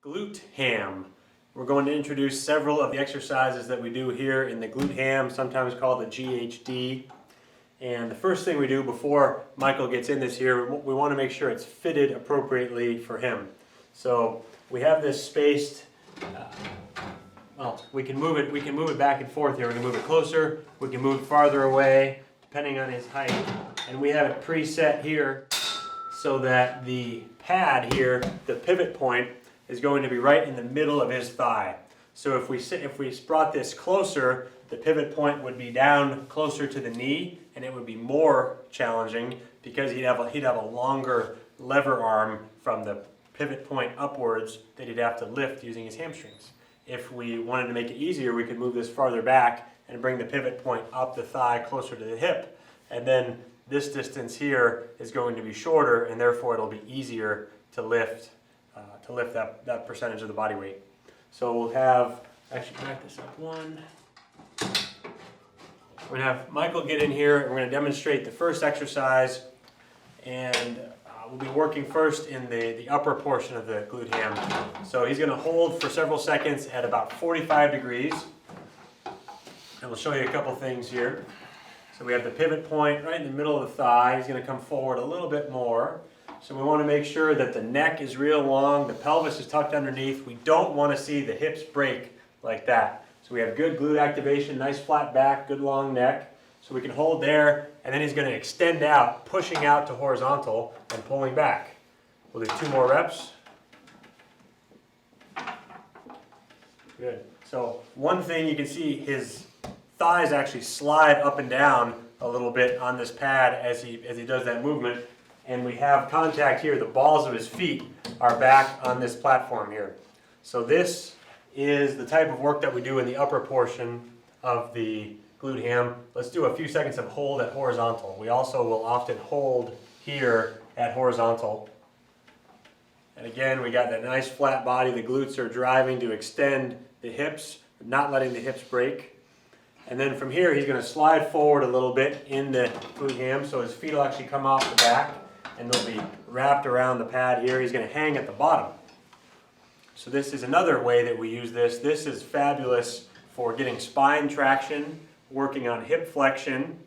Glute-HAM. We're going to introduce several of the exercises that we do here in the Glute-HAM, sometimes called the GHD. And the first thing we do before Michael gets in this here, we want to make sure it's fitted appropriately for him. So we have this spaced, well, we can move it back and forth here. We can move it closer, we can move it farther away, depending on his height. And we have it preset here so that the pad here, the pivot point, is going to be right in the middle of his thigh. So if we brought this closer, the pivot point would be down closer to the knee, and it would be more challenging because he'd have a longer lever arm from the pivot point upwards that he'd have to lift using his hamstrings. If we wanted to make it easier, we could move this farther back and bring the pivot point up the thigh closer to the hip, and then this distance here is going to be shorter, and therefore it'll be easier to lift that percentage of the body weight. So we'll have, actually back this up one. We're going to have Michael get in here, and we're going to demonstrate the first exercise, and we'll be working first in the upper portion of the Glute-HAM. So he's going to hold for several seconds at about 45 degrees, and we'll show you a couple things here. So we have the pivot point right in the middle of the thigh. He's going to come forward a little bit more. So we want to make sure that the neck is real long, the pelvis is tucked underneath. We don't want to see the hips break like that. So we have good glute activation, nice flat back, good long neck. So we can hold there, and then he's going to extend out, pushing out to horizontal and pulling back. We'll do 2 more reps. Good. So one thing you can see, his thighs actually slide up and down a little bit on this pad as he does that movement. And we have contact here. The balls of his feet are back on this platform here. So this is the type of work that we do in the upper portion of the Glute-HAM. Let's do a few seconds of hold at horizontal. We also will often hold here at horizontal. And again, we got that nice flat body. The glutes are driving to extend the hips, not letting the hips break. And then from here, he's going to slide forward a little bit in the Glute-HAM, so his feet will actually come off the back, and they'll be wrapped around the pad here. He's going to hang at the bottom. So this is another way that we use this. This is fabulous for getting spine traction, working on hip flexion,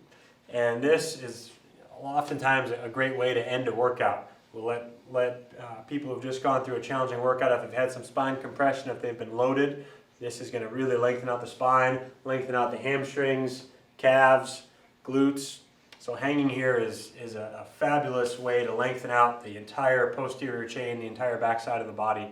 and this is oftentimes a great way to end a workout. We'll let people who've just gone through a challenging workout, if they've had some spine compression, if they've been loaded, this is going to really lengthen out the spine, lengthen out the hamstrings, calves, glutes. So hanging here is a fabulous way to lengthen out the entire posterior chain, the entire backside of the body.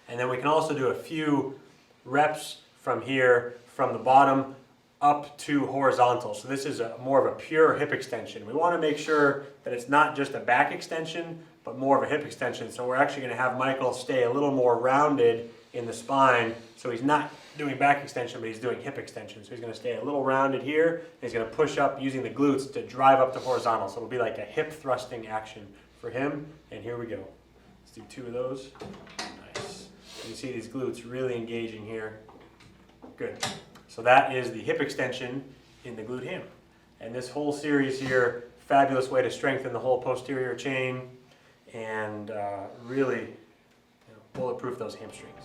And then we can also do a few reps from here, from the bottom up to horizontal. So this is more of a pure hip extension. We want to make sure that it's not just a back extension, but more of a hip extension. So we're actually going to have Michael stay a little more rounded in the spine. So he's not doing back extension, but he's doing hip extension. So he's going to stay a little rounded here, and he's going to push up using the glutes to drive up to horizontal. So it'll be like a hip thrusting action for him. And here we go. Let's do 2 of those. Nice. You can see these glutes really engaging here. Good. So that is the hip extension in the Glute-HAM. And this whole series here, fabulous way to strengthen the whole posterior chain and really bulletproof those hamstrings.